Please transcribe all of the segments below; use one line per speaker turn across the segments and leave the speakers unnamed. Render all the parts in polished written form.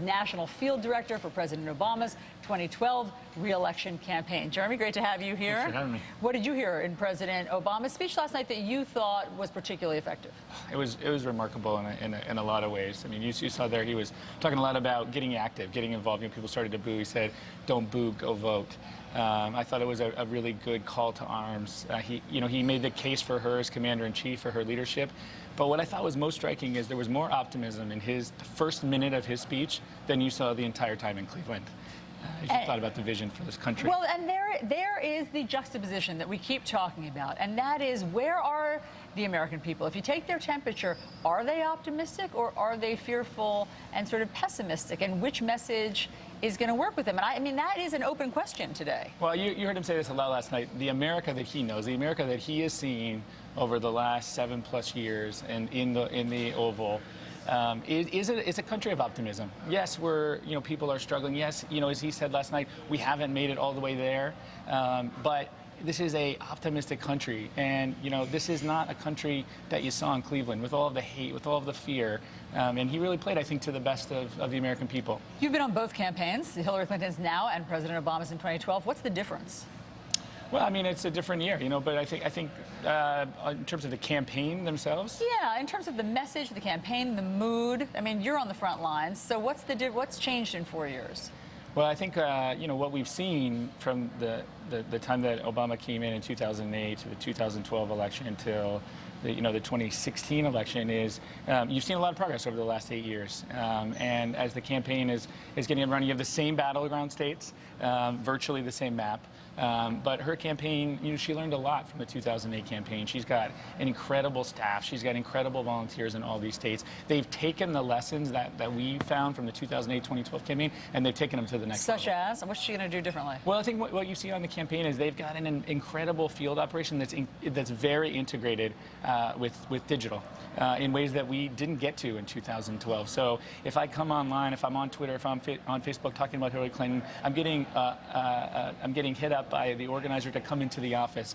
National Field Director for President Obama's 2012 re-election campaign. Jeremy, great to have you here.
Thanks for having me.
What did you hear in President Obama's speech last night that you thought was particularly effective?
It was remarkable in a lot of ways. I mean, you saw there he was talking a lot about getting active, getting involved. You know, people started to boo. He said, "Don't boo, go vote." I thought it was a really good call to arms. He made the case for her as commander-in-chief, for her leadership. But what I thought was most striking is there was more optimism in his first minute of his speech than you saw the entire time in Cleveland. As you thought about the vision for this country.
Well, and there is the juxtaposition that we keep talking about, and that is, where are the American people? If you take their temperature, are they optimistic or are they fearful and sort of pessimistic? And which message is going to work with them? And I mean, that is an open question today.
Well, you heard him say this a lot last night. The America that he knows, the America that he has seen over the last 7+ years and in the Oval, it's a country of optimism. Yes, people are struggling. Yes, as he said last night, we haven't made it all the way there, but this is a optimistic country, and this is not a country that you saw in Cleveland with all of the hate, with all of the fear, and he really played, I think, to the best of the American people.
You've been on both campaigns, Hillary Clinton's now and President Obama's in 2012. What's the difference?
Well, I mean, it's a different year, but I think in terms of the campaign themselves.
Yeah, in terms of the message, the campaign, the mood. I mean, you're on the front lines. So what's changed in 4 years?
Well, I think what we've seen from the time that Obama came in 2008 to the 2012 election until the 2016 election is you've seen a lot of progress over the last 8 years. And as the campaign is getting running, you have the same battleground states, virtually the same map. But her campaign, she learned a lot from the 2008 campaign. She's got an incredible staff. She's got incredible volunteers in all these states. They've taken the lessons that we found from the 2008-2012 campaign, and they've taken them to the next level.
Such as? What's she going to do differently?
Well, I think what you see on the campaign is they've got an incredible field operation that's very integrated with digital in ways that we didn't get to in 2012. So if I come online, if I'm on Twitter, if I'm on Facebook talking about Hillary Clinton, I'm getting hit up by the organizer to come into the office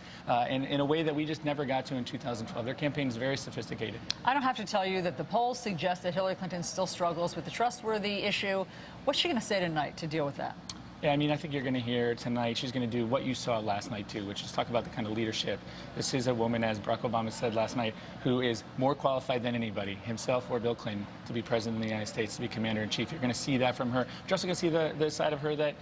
in a way that we just never got to in 2012. Their campaign is very sophisticated.
I don't have to tell you that the polls suggest that Hillary Clinton still struggles with the trustworthy issue. What's she going to say tonight to deal with that?
Yeah, I mean, I think you're going to hear tonight, she's going to do what you saw last night, too, which is talk about the kind of leadership. This is a woman, as Barack Obama said last night, who is more qualified than anybody, himself or Bill Clinton, to be president of the United States, to be commander-in-chief. You're going to see that from her. You're also going to see the side of her that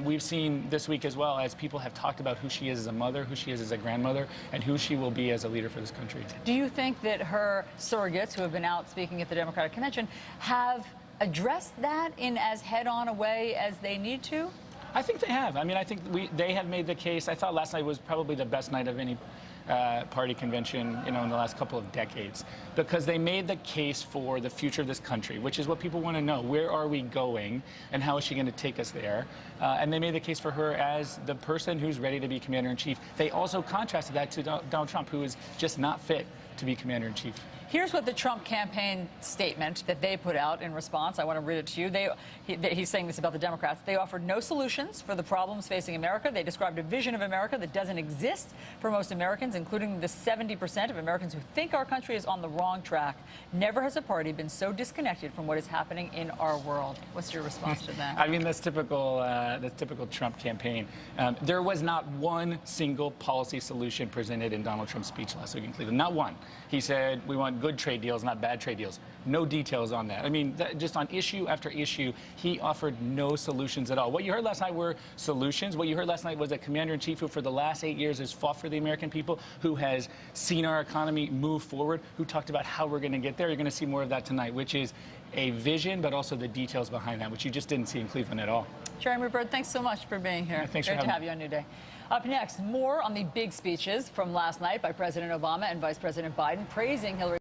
we've seen this week as well, as people have talked about who she is as a mother, who she is as a grandmother, and who she will be as a leader for this country.
Do you think that her surrogates, who have been out speaking at the Democratic Convention, have addressed that in as head-on a way as they need to?
I think they have. I mean, I think they have made the case. I thought last night was probably the best night of any party convention, in the last couple of decades, because they made the case for the future of this country, which is what people want to know. Where are we going, and how is she going to take us there? And they made the case for her as the person who's ready to be commander-in-chief. They also contrasted that to Donald Trump, who is just not fit to be commander-in-chief.
Here's what the Trump campaign statement that they put out in response. I want to read it to you. He's saying this about the Democrats. They offered no solutions for the problems facing America. They described a vision of America that doesn't exist for most Americans, including the 70% of Americans who think our country is on the wrong track. Never has a party been so disconnected from what is happening in our world. What's your response to that?
I mean, that's typical Trump campaign. There was not one single policy solution presented in Donald Trump's speech last week in Cleveland. Not one. He said, we want good trade deals, not bad trade deals. No details on that. I mean, just on issue after issue, he offered no solutions at all. What you heard last night were solutions. What you heard last night was a commander-in-chief who for the last 8 years has fought for the American people, who has seen our economy move forward, who talked about how we're going to get there. You're going to see more of that tonight, which is a vision, but also the details behind that, which you just didn't see in Cleveland at all.
Jeremy Bird, thanks so much for being here.
Yeah, thanks
Great
for having
to have you on New Day. Up next, more on the big speeches from last night by President Obama and Vice President Biden praising Hillary